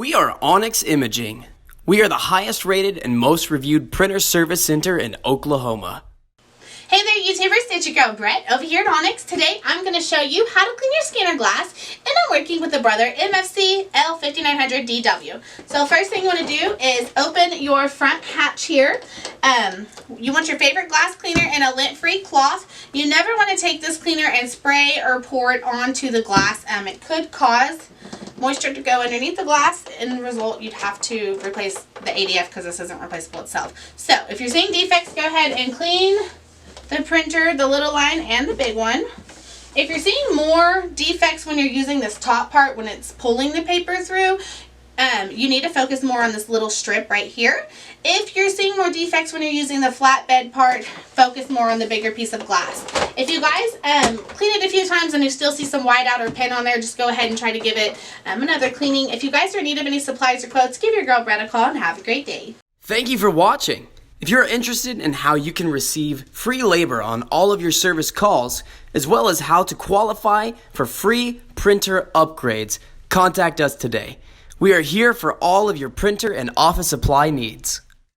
We are Onyx Imaging. We are the highest rated and most reviewed printer service center in Oklahoma. Hey there YouTubers, it's your girl Brett over here at Onyx. Today I'm going to show you how to clean your scanner glass, and I'm working with the Brother MFC-L5900dw. So first thing you want to do is open your front hatch here. You want your favorite glass cleaner in a lint-free cloth. You never want to take this cleaner and spray or pour it onto the glass. It could cause moisture to go underneath the glass. In the result, you'd have to replace the ADF because this isn't replaceable itself. So if you're seeing defects, go ahead and clean the printer, the little line and the big one. If you're seeing more defects when you're using this top part, when it's pulling the paper through, you need to focus more on this little strip right here. If you're seeing more defects when you're using the flatbed part, focus more on the bigger piece of glass. If you guys clean it a few times and you still see some whiteout or pen on there, just go ahead and try to give it another cleaning. If you guys are in need of any supplies or quotes, give your girl Brett a call and have a great day. Thank you for watching. If you're interested in how you can receive free labor on all of your service calls, as well as how to qualify for free printer upgrades, contact us today. We are here for all of your printer and office supply needs.